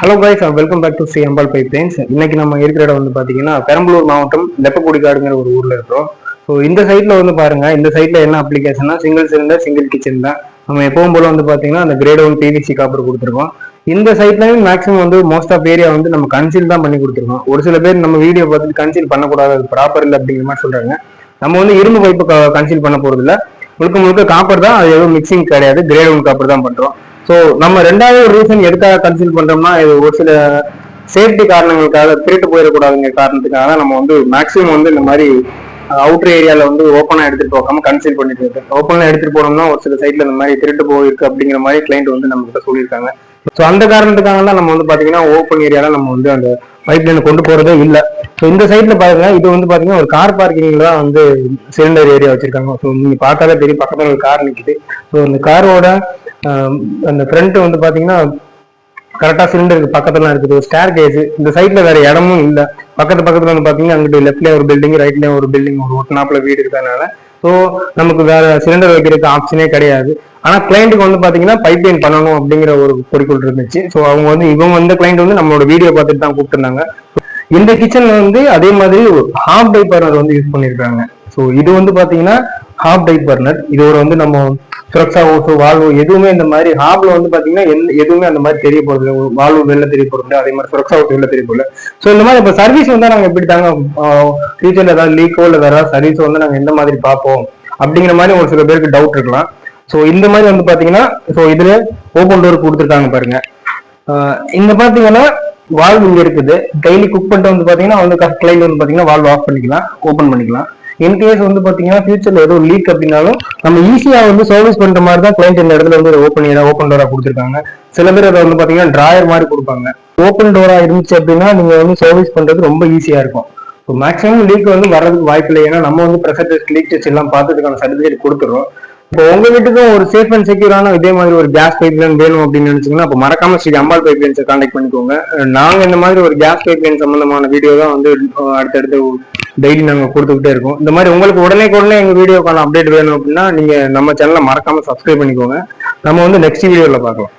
Hello guys, welcome back to Sri Ambal pipelines. இன்னைக்கு நம்ம இருக்கிற இடம் வந்து பாத்தீங்கன்னா பெரம்பலூர் மாவட்டம் லெப்பக்குடிக்காடுங்கிற ஒரு ஊர்ல இருக்கோம். ஸோ இந்த சைட்ல வந்து பாருங்க, இந்த சைட்ல என்ன அப்ளிகேஷன்னா சிங்கிள் சிலிண்டர் சிங்கிள் கிச்சன் தான். நம்ம எப்பவும் போல வந்து பாத்தீங்கன்னா அந்த கிரேட் 1 பிவிசி காப்பர் கொடுத்துருக்கோம். இந்த சைட்லயும் மேக்ஸிமம் வந்து மோஸ்ட் ஆஃப் ஏரியா வந்து நம்ம கன்சீல் தான் பண்ணி கொடுத்துருக்கோம். ஒரு சில பேர் நம்ம வீடியோ பார்த்துட்டு கன்சீல் பண்ணக்கூடாது, அது ப்ராப்பர் இல்லை அப்படிங்கிற மாதிரி சொல்றாங்க. நம்ம வந்து இரும்பு பைப்பு கன்சீல் பண்ண போறது இல்லை, முழுக்க முழுக்க காப்பர் தான். அது எதுவும் மிக்சிங் கிடையாது, கிரேட் 1 காப்பர் தான் பண்றோம். ஸோ நம்ம ரெண்டாவது ஒரு ரீசன் எதுக்காக கன்சீல் பண்றோம்னா, இது ஒரு சில சேஃப்டி காரணங்களுக்காக, திருட்டு போயிடக்கூடாதுங்கிற காரணத்துக்காக நம்ம வந்து மேக்ஸிமம் வந்து இந்த மாதிரி அவுட்டர் ஏரியால வந்து ஓப்பனா எடுத்துட்டு போகாம கன்சீல் பண்ணிட்டு இருக்கு. ஓப்பனா எடுத்துட்டு போனோம்னா ஒரு சில சைட்ல இந்த மாதிரி திருட்டு போயிருக்கு அப்படிங்கிற மாதிரி கிளைண்ட் வந்து நம்ம கிட்ட சொல்லியிருக்காங்க. ஸோ அந்த காரணத்துக்காக தான் நம்ம வந்து பாத்தீங்கன்னா ஓப்பன் ஏரியால நம்ம வந்து அந்த பைப் லைன் கொண்டு போறதே இல்லை. ஸோ இந்த சைட்ல பாருங்க, இது வந்து பாத்தீங்கன்னா ஒரு கார் பார்க்கிங்ல தான் வந்து சிலிண்டர் ஏரியா வச்சிருக்காங்க. ஸோ நீங்க பார்த்தாலே தெரியும், பக்கத்துல ஒரு கார் நிக்குது. ஸோ இந்த காரோட அந்த ஃப்ரண்ட் வந்து பாத்தீங்கன்னா கரெக்டா சிலிண்டருக்கு பக்கத்துல இருக்குது ஒரு ஸ்டேர் கேஸ். இந்த சைட்ல வேற இடமும் இல்ல. பக்கத்துல வந்து பாத்தீங்கன்னா அங்கிட்டு லெஃப்ட்லயே ஒரு பில்டிங், ரைட்லயே ஒரு பில்டிங், ஒரு ஒட்டனாப்புல வீடு இருக்கிறதுனால ஸோ நமக்கு வேற சிலிண்டர் வைக்கிறதுக்கு ஆப்ஷனே கிடையாது. ஆனா கிளைண்ட்டுக்கு வந்து பாத்தீங்கன்னா பைப் லைன் பண்ணணும் அப்படிங்கிற ஒரு குறிக்கோள் இருந்துச்சு. ஸோ அவங்க வந்து இவங்க வந்து கிளைண்ட் வந்து நம்மளோட வீடியோ பார்த்துட்டு தான் கூப்பிட்டுருந்தாங்க. இந்த கிச்சன்ல வந்து அதே மாதிரி ஹாஃப் டைப் பர்னர் வந்து யூஸ் பண்ணிருக்காங்க. ஸோ இது வந்து பாத்தீங்கன்னா ஹாஃப் டைப் பர்னர். இது ஒரு வந்து நம்ம சுரக்ஷா ஓசோ வால்வோ எதுவுமே இந்த மாதிரி ஹாப்ல வந்து பாத்தீங்கன்னா எதுவுமே அந்த மாதிரி தெரிய போறது, வால்வோ வெளில தெரிய போறது, அதே மாதிரி சுரக்ஷா ஓசோ வெளில தெரிய போகல. ஸோ இந்த மாதிரி இப்போ சர்வீஸ் வந்து நாங்க எப்படி தாங்க ஃபியூச்சர்ல ஏதாவது லீக்கோ இல்லை வேற ஏதாவது சர்வீஸ் வந்து நாங்க எந்த மாதிரி பார்ப்போம் அப்படிங்கிற மாதிரி ஒரு சில பேருக்கு டவுட் இருக்கலாம். ஸோ இந்த மாதிரி வந்து பாத்தீங்கன்னா ஸோ இதுல ஓப்பன் டோர் கொடுத்துருக்காங்க பாருங்க. இங்க பாத்தீங்கன்னா வால்வ் இங்க இருக்குது. டெய்லி குக் பண்ணிட்டு வந்து பாத்தீங்கன்னா வந்து கிளைண்ட் வந்து பாத்தீங்கன்னா வால்வ் ஆஃப் பண்ணிக்கலாம், ஓப்பன் பண்ணிக்கலாம். இன்கேஸ் வந்து பாத்தீங்கன்னா ஃபியூச்சர்ல ஏதோ லீக் அப்படின்னாலும் நம்ம ஈஸியா வந்து சர்வீஸ் பண்ற மாதிரி தான் கிளைண்ட் இந்த இடத்துல வந்து ஓப்பன் டோரா கொடுத்துருக்காங்க. சில பேர் அதை வந்து பாத்தீங்கன்னா டிராயர் மாதிரி கொடுப்பாங்க. ஓப்பன் டோரா இருந்துச்சு அப்படின்னா நீங்க வந்து சர்வீஸ் பண்றது ரொம்ப ஈஸியா இருக்கும். ஸோ மேக்ஸிமம் லீக் வந்து வர்றதுக்கு வாய்ப்பு இல்லை. ஏன்னா நம்ம வந்து ப்ரெஷர் டெஸ்ட், லீக் டெஸ்ட் எல்லாம் பார்த்துக்கான சர்டிஃபிகேட் கொடுத்துறோம். இப்போ உங்க வீட்டுக்கும் ஒரு சேஃப் அண்ட் செக்யூரான இதே மாதிரி ஒரு கேஸ் பைப் லைன் வேணும் அப்படின்னு நினைச்சீங்கன்னா அப்போ மறக்காம ஸ்ரீ அம்பாள் பைப் லைன்ஸை கான்டாக்ட் பண்ணிக்கோங்க. நாங்க இந்த மாதிரி ஒரு கேஸ் பைப் லைன் சம்பந்தமான வீடியோ தான் வந்து அடுத்தடுத்து டெய்லி நாங்க கொடுத்துக்கிட்டே இருக்கோம். இந்த மாதிரி உங்களுக்கு உடனே எங்க வீடியோக்கான அப்டேட் வேணும் அப்படின்னா நீங்க நம்ம சேனலை மறக்காம சப்ஸ்கிரைப் பண்ணிக்கோங்க. நம்ம வந்து நெக்ஸ்ட் வீடியோல பார்க்கலாம்.